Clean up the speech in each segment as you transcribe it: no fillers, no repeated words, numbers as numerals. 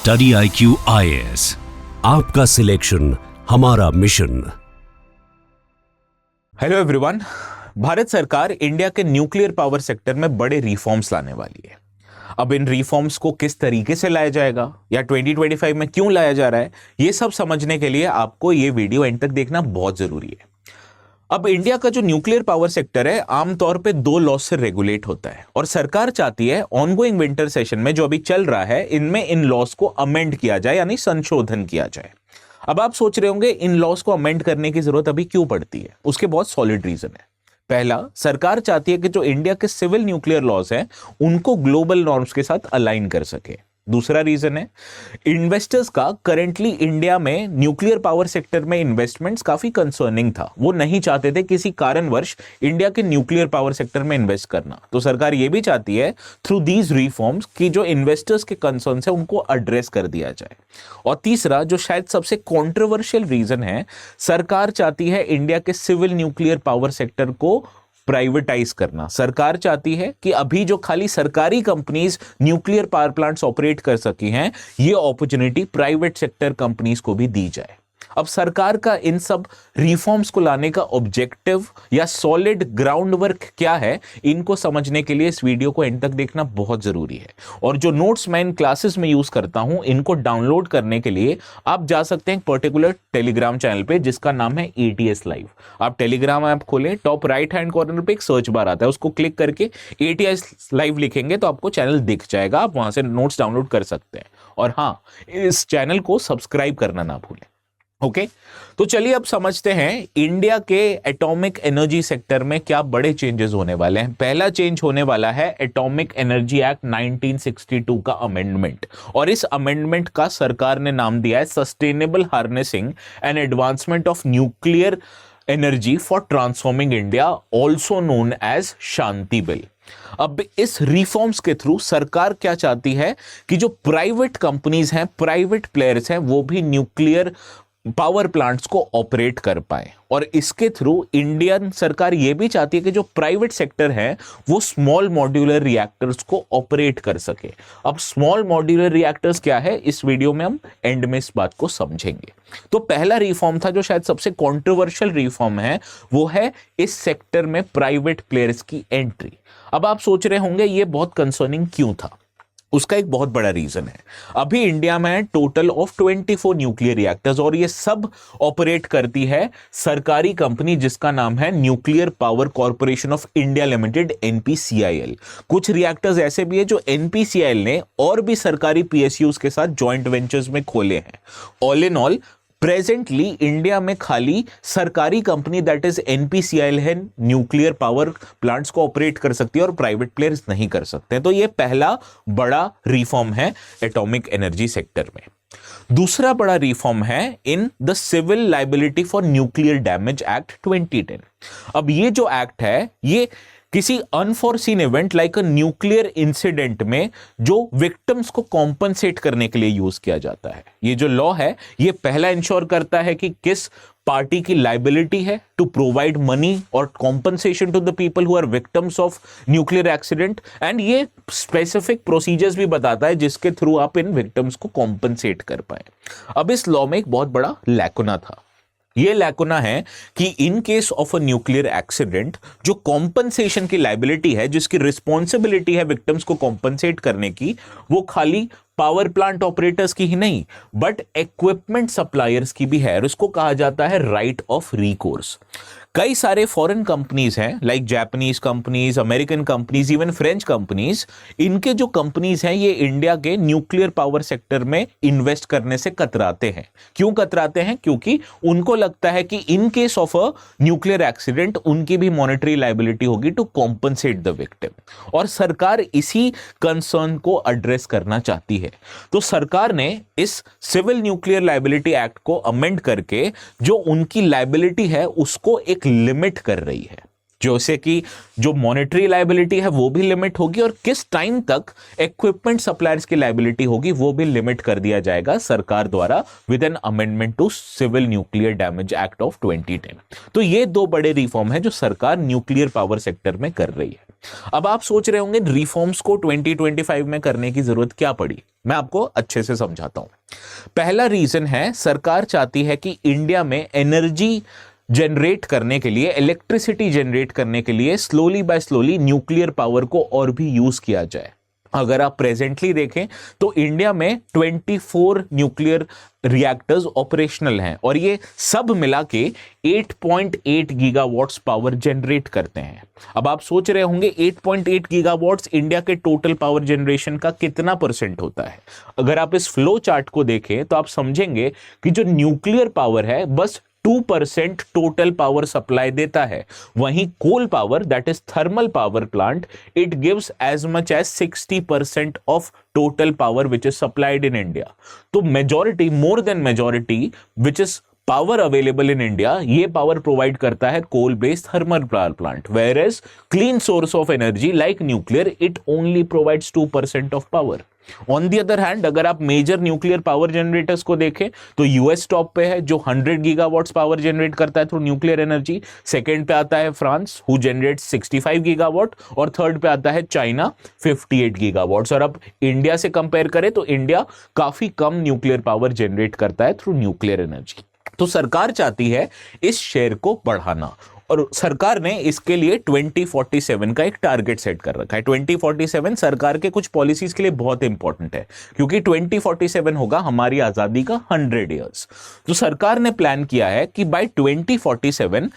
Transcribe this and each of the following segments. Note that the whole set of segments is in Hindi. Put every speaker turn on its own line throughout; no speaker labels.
स्टडी IQ IAS, आपका सिलेक्शन हमारा मिशन।
हेलो एवरीवन, भारत सरकार इंडिया के न्यूक्लियर पावर सेक्टर में बड़े रिफॉर्म्स लाने वाली है। अब इन रिफॉर्म्स को किस तरीके से लाया जाएगा या 2025 में क्यों लाया जा रहा है, ये सब समझने के लिए आपको ये वीडियो एंड तक देखना बहुत जरूरी है। अब इंडिया का जो न्यूक्लियर पावर सेक्टर है आमतौर पे 2 लॉ से रेगुलेट होता है और सरकार चाहती है ऑनगोइंग विंटर सेशन में जो अभी चल रहा है इनमें इन लॉस को अमेंड किया जाए, यानी संशोधन किया जाए। अब आप सोच रहे होंगे इन लॉस को अमेंड करने की जरूरत अभी क्यों पड़ती है। उसके बहुत सॉलिड रीजन है। पहला, सरकार चाहती है कि जो इंडिया के सिविल न्यूक्लियर लॉस हैं उनको ग्लोबल नॉर्म्स के साथ अलाइन कर सके। दूसरा रीजन है, इन्वेस्टर्स का करंटली इंडिया में न्यूक्लियर पावर सेक्टर में इन्वेस्टमेंट्स काफी कंसर्निंग था। वो नहीं चाहते थे किसी कारणवश इंडिया के न्यूक्लियर पावर सेक्टर में इन्वेस्ट करना। तो सरकार ये भी चाहती है थ्रू दीज रिफॉर्म्स कि जो इन्वेस्टर्स के कंसर्न्स है उनको एड्रेस कर दिया जाए। और तीसरा, जो शायद सबसे कॉन्ट्रोवर्शियल रीजन है, सरकार चाहती है इंडिया के सिविल न्यूक्लियर पावर सेक्टर को प्राइवेटाइज करना। सरकार चाहती है कि अभी जो खाली सरकारी companies nuclear power plants operate कर सकी हैं, ये अपॉर्चुनिटी प्राइवेट सेक्टर कंपनीज को भी दी जाए। अब सरकार का इन सब रिफॉर्म्स को लाने का ऑब्जेक्टिव या सॉलिड ग्राउंड वर्क क्या है, इनको समझने के लिए इस वीडियो को एंड तक देखना बहुत जरूरी है। और जो नोट्स मैं इन क्लासेस में यूज करता हूं, इनको डाउनलोड करने के लिए आप जा सकते हैं एक पर्टिकुलर टेलीग्राम चैनल पे जिसका नाम है ATS लाइव। आप टेलीग्राम ऐप खोलें, टॉप राइट हैंड कॉर्नर पे एक सर्च बार आता है, उसको क्लिक करके ATS लाइव लिखेंगे तो आपको चैनल दिख जाएगा। आप वहां से नोट्स डाउनलोड कर सकते हैं। और हां, इस चैनल को सब्सक्राइब करना ना भूलें। ओके, तो चलिए अब समझते हैं इंडिया के एटॉमिक एनर्जी सेक्टर में क्या बड़े चेंजेस होने वाले हैं। पहला चेंज होने वाला है एटॉमिक एनर्जी एक्ट 1962 का अमेंडमेंट, और इस अमेंडमेंट का सरकार ने नाम दिया है sustainable harnessing and advancement of nuclear energy for transforming India, also known as Shanti bill. अब इस रिफॉर्म्स के थ्रू सरकार क्या चाहती है कि जो प्राइवेट कंपनीज हैं, प्राइवेट प्लेयर्स हैं, वो भी न्यूक्लियर पावर प्लांट्स को ऑपरेट कर पाए। और इसके थ्रू इंडियन सरकार यह भी चाहती है कि जो प्राइवेट सेक्टर है वो स्मॉल मॉड्यूलर रिएक्टर्स को ऑपरेट कर सके। अब स्मॉल मॉड्यूलर रिएक्टर्स क्या है, इस वीडियो में हम एंड में इस बात को समझेंगे। तो पहला रिफॉर्म था जो शायद सबसे कंट्रोवर्शियल रिफॉर्म है, वो है इस सेक्टर में प्राइवेट प्लेयर्स की एंट्री। अब आप सोच रहे होंगे ये बहुत कंसर्निंग क्यों था। उसका एक बहुत बड़ा रीजन है, अभी इंडिया में टोटल ऑफ 24 न्यूक्लियर रिएक्टर्स और ये सब ऑपरेट करती है सरकारी कंपनी जिसका नाम है nuclear power corporation of India limited, NPCIL। कुछ रिएक्टर्स ऐसे भी है जो NPCIL ने और भी सरकारी PSUs के साथ जॉइंट वेंचर्स में खोले हैं। All in all presently India में खाली सरकारी कंपनी दैट इज NPCIL है न्यूक्लियर पावर प्लांट्स को ऑपरेट कर सकती है और प्राइवेट प्लेयर्स नहीं कर सकते। तो ये पहला बड़ा रिफॉर्म है एटॉमिक एनर्जी सेक्टर में। दूसरा बड़ा रिफॉर्म है in the civil liability for nuclear damage act 2010। अब ये जो एक्ट है ये किसी unforeseen event like a nuclear incident में जो विक्टिम्स को कॉम्पनसेट करने के लिए यूज किया जाता है। ये जो लॉ है ये पहला इंश्योर करता है कि किस पार्टी की लाइबिलिटी है टू प्रोवाइड मनी और compensation to the people who are victims of nuclear accident, and ये स्पेसिफिक प्रोसीजर्स भी बताता है जिसके थ्रू आप इन विक्टिम्स को कॉम्पनसेट कर पाए। अब इस लॉ में एक बहुत बड़ा लैकुना था। ये लैकुना है कि in case of a nuclear accident जो कॉम्पनसेशन की लायबिलिटी है, जिसकी रिस्पॉन्सिबिलिटी है विक्टिम्स को कॉम्पनसेट करने की, वो खाली पावर प्लांट ऑपरेटर्स की ही नहीं बट इक्विपमेंट सप्लायर्स की भी है। और इसको कहा जाता है राइट ऑफ रिकोर्स। कई सारे फॉरेन कंपनीज हैं like Japanese companies, American companies, even French companies, इनके जो कंपनीज हैं ये इंडिया के न्यूक्लियर पावर सेक्टर में इन्वेस्ट करने से कतराते हैं। क्यों कतराते हैं? क्योंकि उनको लगता है कि in case of a nuclear accident उनकी भी मॉनेटरी लायबिलिटी होगी टू कॉम्पनसेट द विक्टिम। और सरकार इसी कंसर्न को एड्रेस करना चाहती है। तो सरकार ने इस सिविल न्यूक्लियर लायबिलिटी एक्ट को अमेंड करके जो उनकी लायबिलिटी है उसको एक लिमिट कर रही है, जैसे कि जो मॉनेटरी लायबिलिटी है वो भी लिमिट होगी और किस टाइम तक इक्विपमेंट सप्लायर्स की लायबिलिटी होगी वो भी लिमिट कर दिया जाएगा सरकार द्वारा with an amendment to civil nuclear damage act of 2010। तो ये 2 बड़े रिफॉर्म है जो सरकार न्यूक्लियर पावर सेक्टर में कर रही है। अब आप सोच रहे होंगे रिफॉर्म्स को 2025 में करने की जरूरत क्या पड़ी। मैं आपको अच्छे से समझाता हूं। पहला रीजन है, सरकार चाहती है कि इंडिया में एनर्जी जनरेट करने के लिए, इलेक्ट्रिसिटी जनरेट करने के लिए slowly by slowly nuclear power को और भी यूज किया जाए। अगर आप प्रेजेंटली देखें तो इंडिया में 24 न्यूक्लियर रिएक्टर्स ऑपरेशनल हैं और ये सब मिला के 8.8 गीगावाट्स पावर जनरेट करते हैं। अब आप सोच रहे होंगे 8.8 गीगावाट्स इंडिया के टोटल पावर जनरेशन का कितना परसेंट होता है। अगर आप इस फ्लो चार्ट को देखें तो आप समझेंगे कि जो न्यूक्लियर पावर है बस 2% टोटल पावर सप्लाई देता है, वहीं coal power that is thermal power plant it gives as much as 60% of total power which is supplied in India. तो majority, more than majority which is power available in India, ये पावर प्रोवाइड करता है coal based thermal power plant, where as clean source of energy like nuclear it only provides 2% of power. On the other hand अगर आप मेजर न्यूक्लियर पावर जनरेटर्स को देखें तो यूएस टॉप पे है जो 100 गीगावाट्स पावर जनरेट करता है थ्रू न्यूक्लियर एनर्जी। सेकंड पे आता है फ्रांस हु जनरेट्स 65 गीगावाट और थर्ड पे आता है चाइना 58 गीगावाट्स। और अब इंडिया से कंपेयर करें तो इंडिया काफी कम न्यूक्लियर पावर जनरेट करता है थ्रू न्यूक्लियर एनर्जी। तो सरकार चाहती है इस शेयर को बढ़ाना और सरकार ने इसके लिए 2047 का एक टारगेट सेट कर रखा है। 2047 सरकार के कुछ पॉलिसीज के लिए बहुत इंपॉर्टेंट है क्योंकि 2047 होगा हमारी आजादी का 100 इयर्स। तो सरकार ने प्लान किया है कि by 2047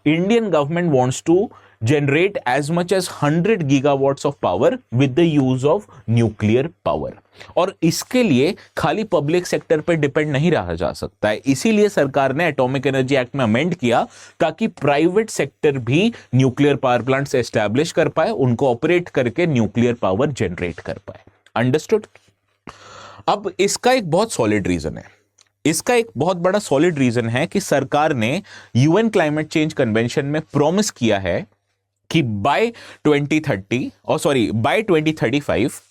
Indian government wants to generate as much as 100 gigawatts of power with the use of nuclear power। और इसके लिए खाली पब्लिक सेक्टर पर डिपेंड नहीं रहा जा सकता है, इसीलिए सरकार ने एटॉमिक एनर्जी एक्ट में अमेंड किया ताकि प्राइवेट सेक्टर भी न्यूक्लियर पावर प्लांट्स एस्टैब्लिश कर पाए, उनको ऑपरेट करके न्यूक्लियर पावर जनरेट कर पाए। अंडरस्टूड। अब इसका एक बहुत सॉलिड रीजन है, इसका एक बहुत बड़ा सॉलिड रीजन है कि सरकार ने यूएन क्लाइमेट चेंज कन्वेंशन में प्रॉमिस किया है कि bye 2035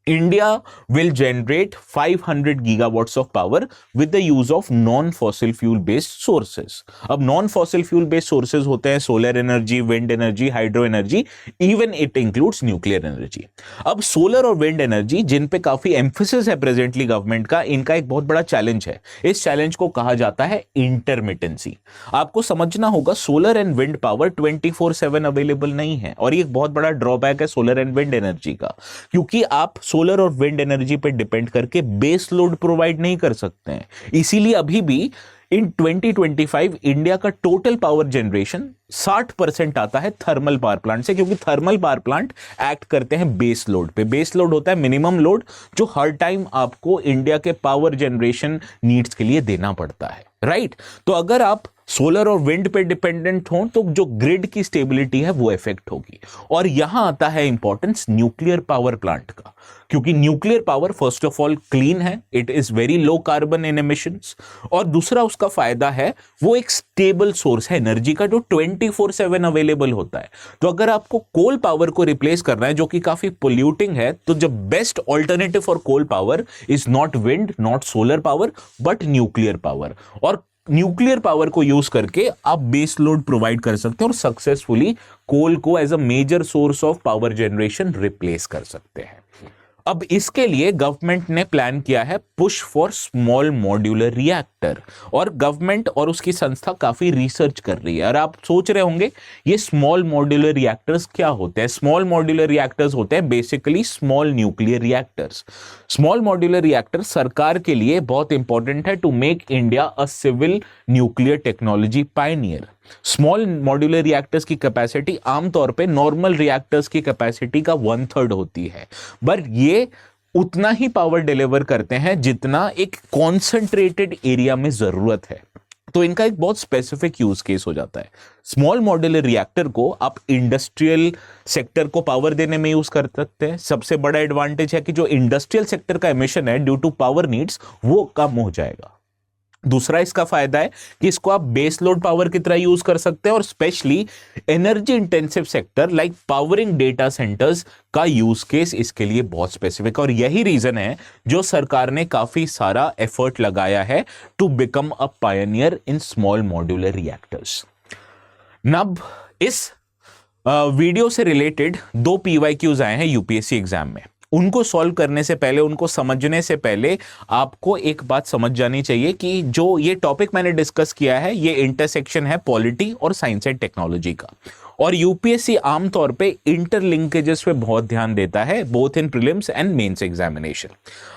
India will generate 500 gigawatts of power with the use of non-fossil fuel based sources। अब non-fossil fuel based sources होते हैं solar energy, wind energy, hydro energy, even it includes nuclear energy. अब सोलर और विंड एनर्जी जिन पे काफी एम्फेसिस है प्रेजेंटली गवर्नमेंट का, इनका एक बहुत बड़ा चैलेंज है। इस चैलेंज को कहा जाता है इंटरमिटेंसी। आपको समझना होगा solar and wind power 24/7 available नहीं है और ये एक बहुत बड़ा ड्रॉबैक है सोलर एंड विंड एनर्जी का, क्योंकि आप सोलर और विंड एनर्जी पे डिपेंड करके बेस लोड प्रोवाइड नहीं कर सकते हैं। इसीलिए अभी भी इन 2025 इंडिया का टोटल पावर जनरेशन 60% आता है थर्मल पावर प्लांट से, क्योंकि थर्मल पावर प्लांट एक्ट करते हैं बेस लोड पे। बेस लोड होता है मिनिमम लोड जो हर टाइम आपको इंडिया के पावर जनरेशन नीड्स के लिए देना पड़ता है, राइट। तो अगर आप सोलर और विंड पे डिपेंडेंट हो तो जो ग्रिड की स्टेबिलिटी है वो इफेक्ट होगी। और यहां आता है इंपॉर्टेंस न्यूक्लियर पावर प्लांट का, क्योंकि nuclear power first of all clean है, it is very low carbon in emissions, और दूसरा उसका फायदा है वो एक स्टेबल सोर्स है एनर्जी का जो 24/7 अवेलेबल होता है। तो अगर आपको कोल पावर को रिप्लेस करना है जो कि काफी पोल्यूटिंग है, तो जो best alternative for coal power is not wind, not solar power, but nuclear power. और न्यूक्लियर पावर को यूज करके आप बेस लोड प्रोवाइड कर सकते हैं और सक्सेसफुली कोल को as a major source of power generation replace कर सकते हैं। अब इसके लिए गवर्नमेंट ने प्लान किया है push for small modular reactor, और गवर्नमेंट और उसकी संस्था काफी रिसर्च कर रही है। और आप सोच रहे होंगे ये स्मॉल मॉड्यूलर रिएक्टर्स क्या होते हैं। स्मॉल मॉड्यूलर रिएक्टर्स होते हैं basically small nuclear reactors. Small modular reactor सरकार के लिए बहुत इंपॉर्टेंट है to make India a civil nuclear technology pioneer. Small modular reactors की कैपेसिटी आमतौर पे नॉर्मल रिएक्टर्स की कैपेसिटी का 1/3 होती है, बट ये उतना ही पावर डिलीवर करते हैं जितना एक कॉन्सेंट्रेटेड एरिया में जरूरत है। तो इनका एक बहुत स्पेसिफिक यूज केस हो जाता है। स्मॉल मॉड्यूलर रिएक्टर को आप इंडस्ट्रियल सेक्टर को पावर देने में यूज कर सकते हैं। सबसे बड़ा एडवांटेज है कि जो इंडस्ट्रियल सेक्टर का एमिशन है ड्यू टू पावर नीड्स वो कम हो जाएगा। दूसरा इसका फायदा है कि इसको आप बेस लोड पावर की तरह यूज कर सकते हैं, और specially energy intensive sector like powering data centres का यूज केस इसके लिए बहुत स्पेसिफिक। और यही रीजन है जो सरकार ने काफी सारा एफर्ट लगाया है to become a pioneer in small modular reactors. नब इस वीडियो से रिलेटेड 2 PYQs आए हैं यूपीएससी एग्जाम में। उनको सॉल्व करने से पहले, उनको समझने से पहले आपको एक बात समझ जानी चाहिए कि जो ये टॉपिक मैंने डिस्कस किया है ये इंटरसेक्शन है पॉलिटी और साइंस एंड टेक्नोलॉजी का, और यूपीएससी आमतौर पे इंटरलिंकेजेस पे बहुत ध्यान देता है, both in prelims and mains examination.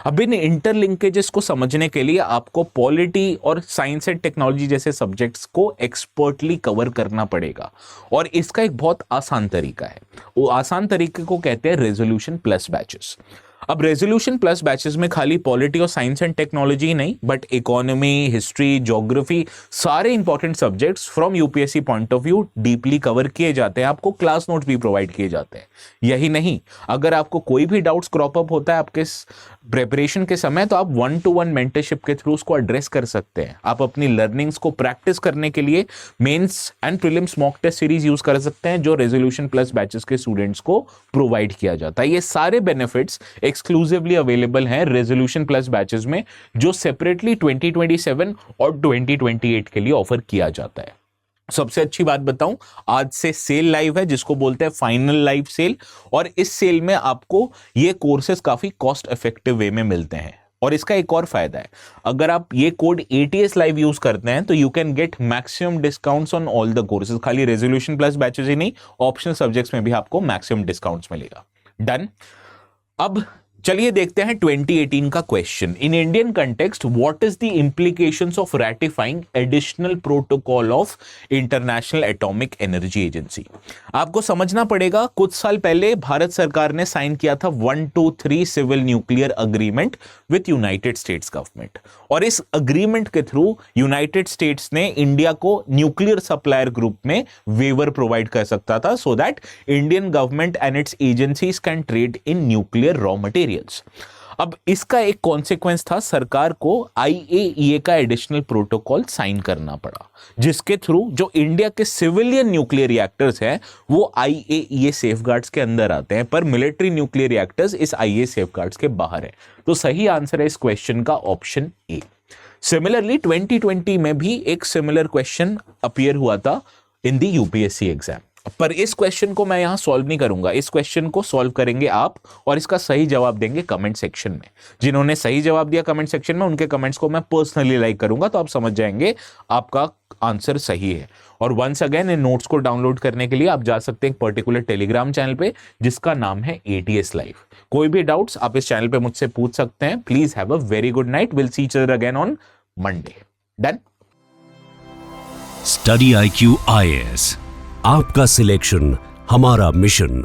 अब इन इंटरलिंकेजेस को समझने के लिए आपको पॉलिटी और साइंस एंड टेक्नोलॉजी जैसे सब्जेक्ट्स को एक्सपर्टली कवर करना पड़ेगा, और इसका एक बहुत आसान तरीका है। वो आसान तरीके को कहते हैं रेजोल्यूशन प्लस बैचेस। अब रेजोल्यूशन प्लस बैचेस में खाली पॉलिटी और साइंस एंड टेक्नोलॉजी नहीं, बट इकोनॉमी, हिस्ट्री, ज्योग्राफी, सारे important subjects from UPSC point of view deeply cover किए जाते हैं। आपको क्लास नोट्स भी प्रोवाइड किए जाते हैं। यही नहीं, अगर आपको कोई भी डाउट्स क्रॉप अप होता है आपके प्रिपरेशन के समय, तो आप 1-to-1 मेंटरशिप के थ्रू उसको एड्रेस कर सकते हैं। आप अपनी लर्निंग्स को प्रैक्टिस करने के लिए mains and prelims mock test series use कर सकते हैं, जो रेजोल्यूशन प्लस बैचेस के स्टूडेंट्स को प्रोवाइड किया जाता है। ये सारे बेनिफिट्स एक्सक्लूसिवली अवेलेबल हैं रेजोल्यूशन प्लस बैचेस में, जो सेपरेटली 2027 और 2028 के लिए ऑफर किया जाता है। सबसे अच्छी बात बताऊं, आज से सेल लाइव है जिसको बोलते हैं फाइनल लाइव सेल, और इस सेल में आपको ये कोर्सेज काफी कॉस्ट इफेक्टिव वे में मिलते हैं। और इसका एक और फायदा है, अगर आप ये कोड ATS लाइव यूज करते हैं तो you can get maximum discounts on all the courses. खाली रेजोल्यूशन प्लस बैचेस ही नहीं, ऑप्शनल सब्जेक्ट्स में भी आपको मैक्सिमम डिस्काउंट्स मिलेगा। डन। अब चलिए देखते हैं 2018 का question. In Indian context what is the implications of ratifying additional protocol of international atomic energy agency. आपको समझना पड़ेगा, कुछ साल पहले भारत सरकार ने साइन किया था 123 civil nuclear agreement with United States government, और इस अग्रीमेंट के थ्रू यूनाइटेड स्टेट्स ने इंडिया को न्यूक्लियर सप्लायर ग्रुप में वेवर प्रोवाइड कर सकता था, so that Indian government and its agencies can trade in nuclear raw material. अब इसका एक कॉन्सिक्वेंस था, सरकार को IAEA का एडिशनल प्रोटोकॉल साइन करना पड़ा, जिसके थ्रू जो इंडिया के सिविलियन न्यूक्लियर रिएक्टर्स हैं वो IAEA सेफगार्ड्स के अंदर आते हैं, पर मिलिट्री न्यूक्लियर रिएक्टर्स इस IAEA सेफगार्ड्स के बाहर है। तो सही आंसर है इस क्वेश्चन का ऑप्शन ए। सिमिलरली 2020 में भी एक सिमिलर क्वेश्चन अपीयर हुआ था इन द यूपीएससी एग्जाम, पर इस क्वेश्चन को मैं यहां सॉल्व नहीं करूंगा। इस क्वेश्चन को सॉल्व करेंगे आप, और इसका सही जवाब देंगे कमेंट सेक्शन में। जिन्होंने सही जवाब दिया कमेंट सेक्शन में, उनके कमेंट्स को मैं पर्सनली लाइक करूंगा, तो आप समझ जाएंगे आपका आंसर सही है। और वंस अगेन इन नोट्स को डाउनलोड करने के लिए आप जा सकते हैं एक पर्टिकुलर टेलीग्राम चैनल पे जिसका नाम है ATS लाइव। कोई भी डाउट्स आप इस चैनल पे मुझसे पूछ सकते हैं। Please have a very good night. Will see each other again on Monday. Done.
Study IQ IAS, आपका सिलेक्शन हमारा मिशन।